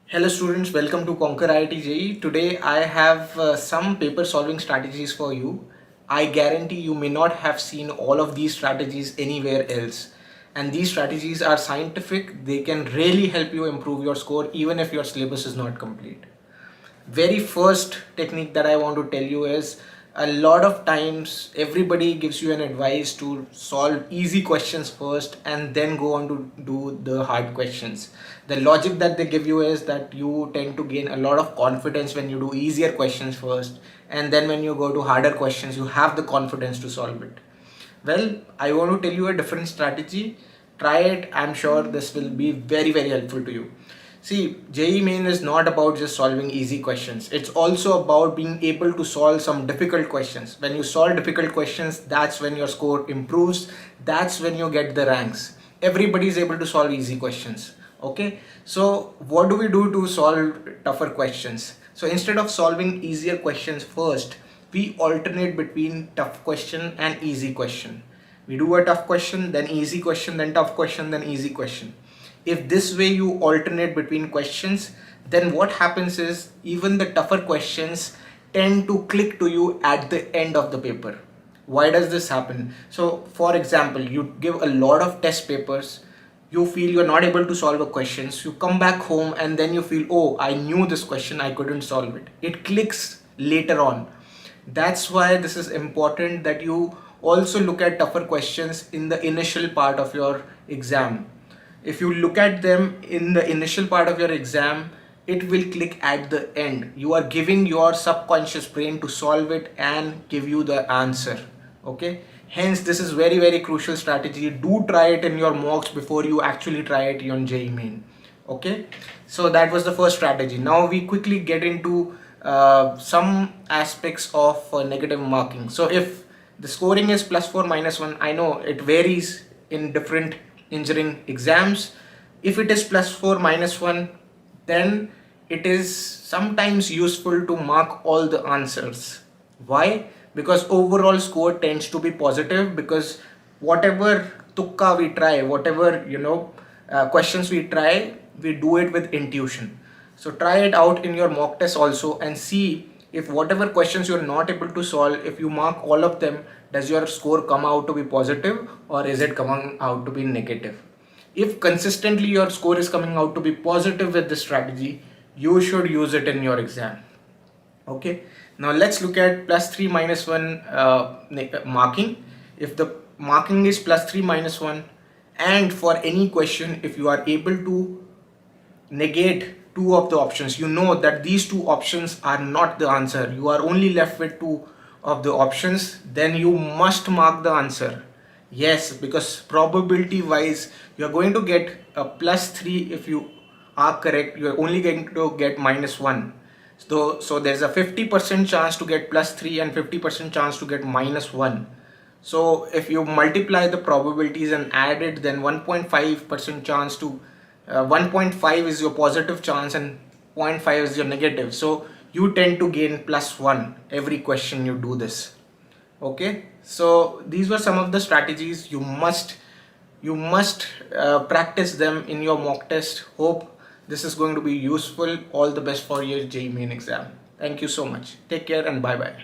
Hello students, welcome to Conquer IIT JEE. Today I have some paper solving strategies for you. I guarantee you may not have seen all of these strategies anywhere else. And these strategies are scientific. They can really help you improve your score even if your syllabus is not complete. Very first technique that I want to tell you is a lot of times everybody gives you an advice to solve easy questions first and then go on to do the hard questions. The logic that they give you is that you tend to gain a lot of confidence when you do easier questions first, and then when you go to harder questions you have the confidence to solve it. Well, I want to tell you a different strategy. Try it. I'm sure this will be very helpful to you. See, JEE Main is not about just solving easy questions. It's also about being able to solve some difficult questions. When you solve difficult questions, that's when your score improves. That's when you get the ranks. Everybody is able to solve easy questions. Okay, so what do we do to solve tougher questions? So instead of solving easier questions first, we alternate between tough question and easy question. We do a tough question, then easy question, then tough question, then easy question. If this way you alternate between questions, then what happens is even the tougher questions tend to click to you at the end of the paper. Why does this happen? So for example, you give a lot of test papers, you feel you're not able to solve a question, so you come back home and then you feel, oh, I knew this question, I couldn't solve it. It clicks later on. That's why this is important that you also look at tougher questions in the initial part of your exam. If you look at them in the initial part of your exam, it will click at the end. You are giving your subconscious brain to solve it and give you the answer. Okay, hence this is very crucial strategy. Do try it in your mocks before you actually try it on JEE Main. Okay, so that was the first strategy. Now we quickly get into some aspects of negative marking. So if the scoring is +4 -1, I know it varies in different engineering exams. If it is +4 -1, then it is sometimes useful to mark all the answers. Why? Because overall score tends to be positive, because whatever tukka we try, whatever questions we try, we do it with intuition. So try it out in your mock test also and see if whatever questions you're not able to solve, if you mark all of them, does your score come out to be positive or is it coming out to be negative? If consistently your score is coming out to be positive with this strategy, you should use it in your exam. Okay, now let's look at +3 -1 marking. If the marking is +3 -1, and for any question, if you are able to negate two of the options, you know that these two options are not the answer, you are only left with two of the options, then you must mark the answer. Yes, because probability wise you are going to get a +3. If you are correct, you are only going to get -1. So there's a 50% chance to get +3 and 50% chance to get -1. So if you multiply the probabilities and add it, then 1.5% chance to 1.5 is your positive chance and 0.5 is your negative. So you tend to gain +1 every question you do this. Okay, so these were some of the strategies. You must practice them in your mock test. Hope this is going to be useful. All the best for your JEE Main exam. Thank you so much. Take care and bye bye.